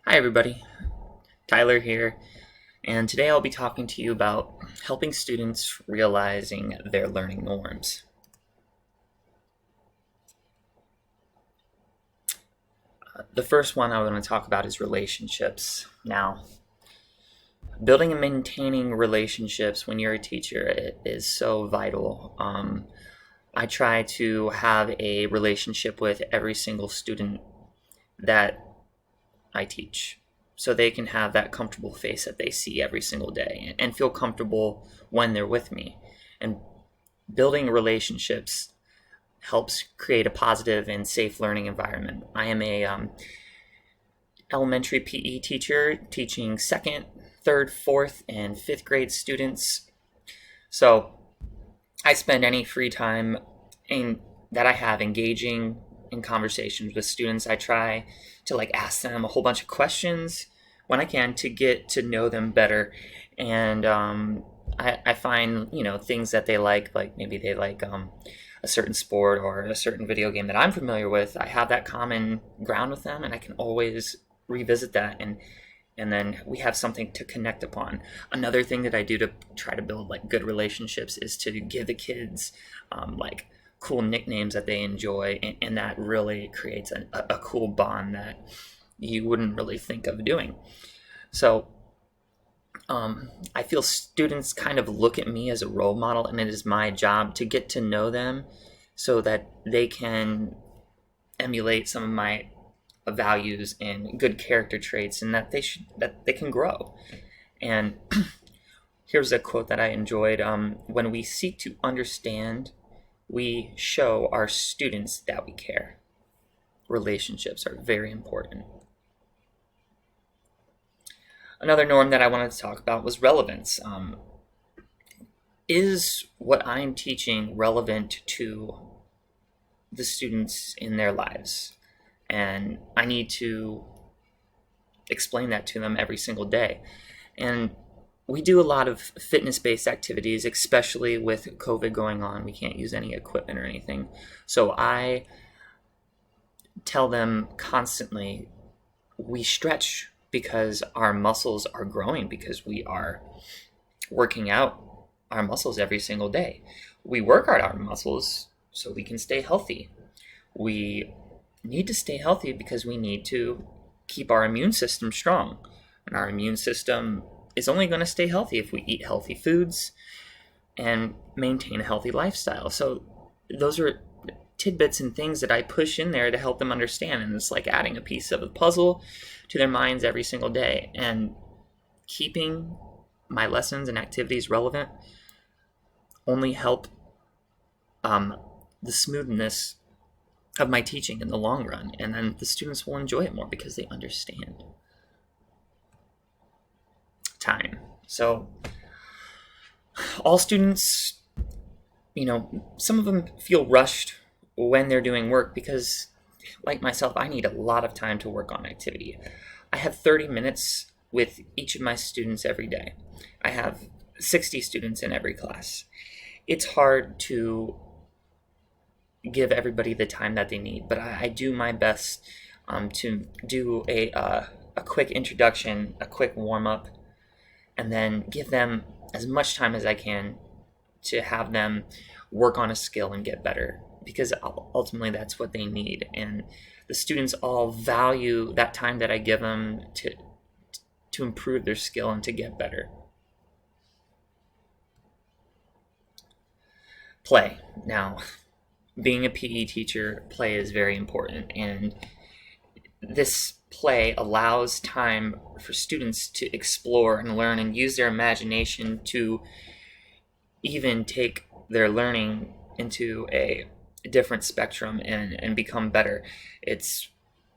Hi everybody, Tyler here, and today I'll be talking to you about helping students realizing their learning norms. The first one I want to talk about is relationships. Now, building and maintaining relationships when you're a teacher is so vital. I try to have a relationship with every single student that I teach, so they can have that comfortable face that they see every single day and feel comfortable when they're with me. And building relationships helps create a positive and safe learning environment. I am a elementary PE teacher teaching second, third, fourth, and fifth grade students. So I spend any free time that I have engaging in conversations with students. I try to ask them a whole bunch of questions when I can to get to know them better. And I find things that they like maybe they like a certain sport or a certain video game that I'm familiar with. I have that common ground with them, and I can always revisit that, and then we have something to connect upon. Another thing that I do to try to build good relationships is to give the kids cool nicknames that they enjoy, and that really creates a cool bond that you wouldn't really think of doing. So I feel students kind of look at me as a role model, and it is my job to get to know them so that they can emulate some of my values and good character traits, and that they can grow. And here's a quote that I enjoyed: "When we seek to understand, we show our students that we care." Relationships are very important. Another norm that I wanted to talk about was relevance. Is what I'm teaching relevant to the students in their lives? And I need to explain that to them every single day. And we do a lot of fitness-based activities, especially with COVID going on. We can't use any equipment or anything. So I tell them constantly, we stretch because our muscles are growing, because we are working out our muscles every single day. We work out our muscles so we can stay healthy. We need to stay healthy because we need to keep our immune system strong. And our immune system is only going to stay healthy if we eat healthy foods and maintain a healthy lifestyle. So those are tidbits and things that I push in there to help them understand. And it's like adding a piece of the puzzle to their minds every single day. And keeping my lessons and activities relevant only help the smoothness of my teaching in the long run. And then the students will enjoy it more because they understand time. So all students, some of them feel rushed when they're doing work because, like myself, I need a lot of time to work on activity. I have 30 minutes with each of my students every day. I have 60 students in every class. It's hard to give everybody the time that they need, but I do my best to do a quick introduction, a quick warm-up, and then give them as much time as I can to have them work on a skill and get better, because ultimately that's what they need. And the students all value that time that I give them to improve their skill and to get better. Play. Now, being a PE teacher, play is very important, and this play allows time for students to explore and learn and use their imagination to even take their learning into a different spectrum and become better.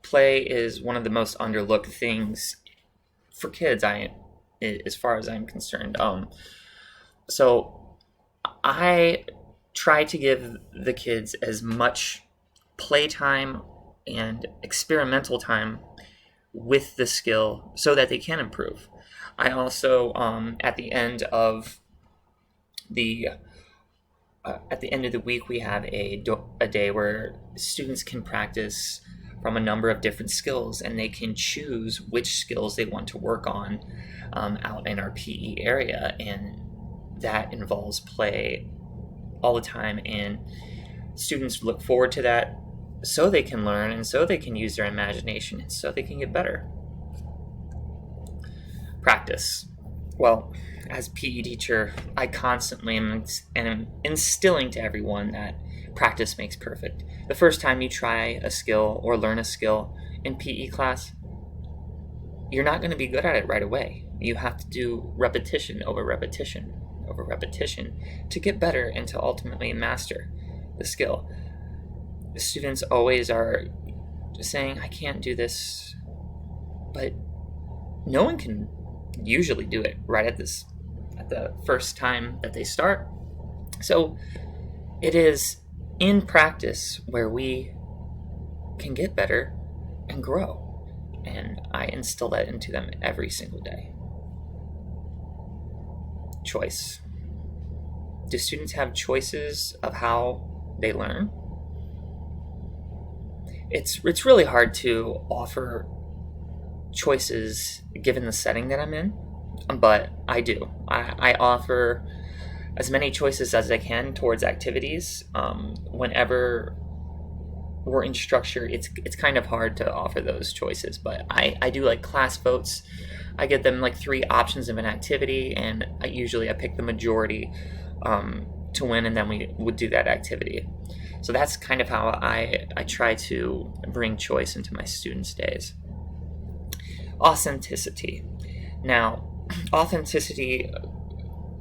Play is one of the most underlooked things for kids, as far as I'm concerned. So I try to give the kids as much playtime and experimental time with the skill so that they can improve. I also, at the end of the week, we have a day where students can practice from a number of different skills, and they can choose which skills they want to work on out in our PE area, and that involves play all the time, and students look forward to that so they can learn and so they can use their imagination and so they can get better. Practice. Well, as a PE teacher, I constantly am instilling to everyone that practice makes perfect. The first time you try a skill or learn a skill in PE class, you're not going to be good at it right away. You have to do repetition over repetition over repetition to get better and to ultimately master the skill. The students always are saying, I can't do this, but no one can usually do it right at the first time that they start. So it is in practice where we can get better and grow, and I instill that into them every single day. Choice. Do students have choices of how they learn? It's really hard to offer choices given the setting that I'm in, but I do. I offer as many choices as I can towards activities. Whenever we're in structure, it's kind of hard to offer those choices, but I do like class votes. I get them like 3 options of an activity, and I pick the majority to win, and then we would do that activity. So that's kind of how I try to bring choice into my students' days. Authenticity. Now, authenticity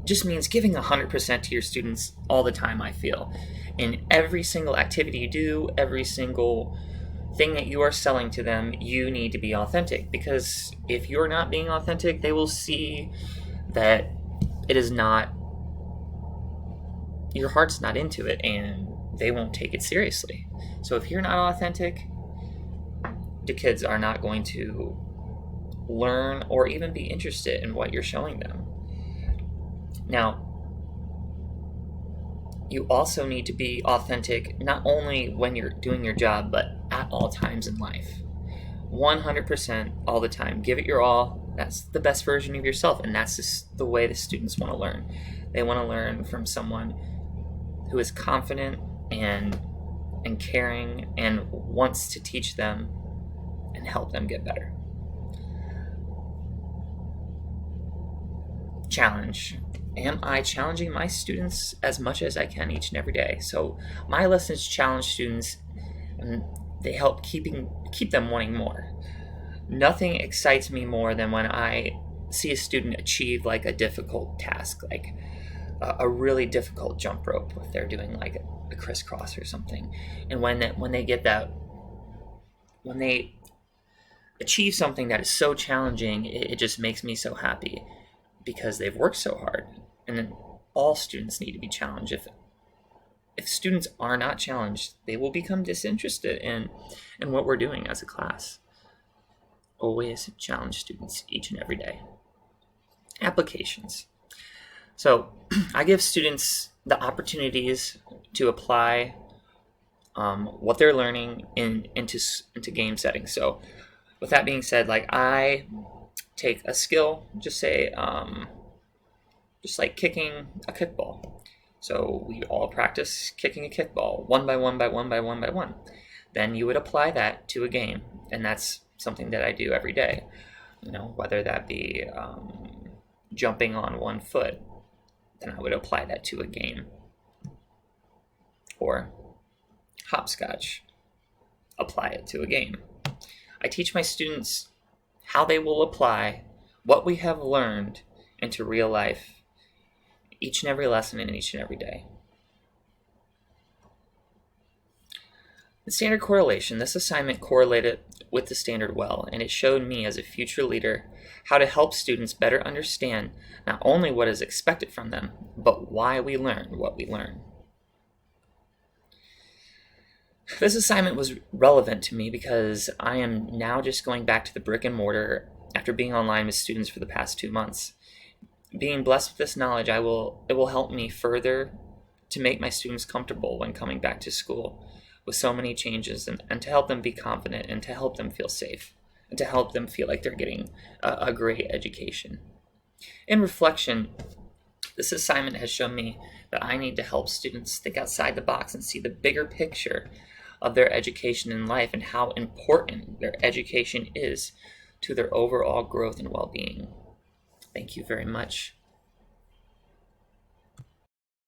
just means giving 100% to your students all the time, I feel. In every single activity you do, every single thing that you are selling to them, you need to be authentic, because if you're not being authentic, they will see that it is not, your heart's not into it, and they won't take it seriously. So if you're not authentic, the kids are not going to learn or even be interested in what you're showing them. Now, you also need to be authentic not only when you're doing your job, but at all times in life. 100% all the time. Give it your all. That's the best version of yourself, and that's just the way the students want to learn. They want to learn from someone who is confident and caring and wants to teach them and help them get better. Challenge. Am I challenging my students as much as I can each and every day? So my lessons challenge students, and they help keep them wanting more. Nothing excites me more than when I see a student achieve like a difficult task, like a really difficult jump rope if they're doing like a crisscross or something. And when they get that, when they achieve something that is so challenging, it just makes me so happy, because they've worked so hard. And then all students need to be challenged. If students are not challenged, they will become disinterested in what we're doing as a class. Always challenge students each and every day. Applications. So I give students the opportunities to apply what they're learning into game settings. So with that being said, like I take a skill, just say, just like kicking a kickball. So we all practice kicking a kickball, 1 by 1 by 1 by 1 by 1. Then you would apply that to a game, and that's something that I do every day. Whether that be jumping on 1 foot, then I would apply that to a game. Or hopscotch, apply it to a game. I teach my students how they will apply what we have learned into real life each and every lesson and each and every day. The standard correlation. This assignment correlated with the standard well, and it showed me as a future leader how to help students better understand not only what is expected from them, but why we learn what we learn. This assignment was relevant to me because I am now just going back to the brick and mortar after being online with students for the past 2 months. Being blessed with this knowledge, it will help me further to make my students comfortable when coming back to school, with so many changes, and to help them be confident, and to help them feel safe, and to help them feel like they're getting a great education. In reflection, this assignment has shown me that I need to help students think outside the box and see the bigger picture of their education in life and how important their education is to their overall growth and well-being. Thank you very much.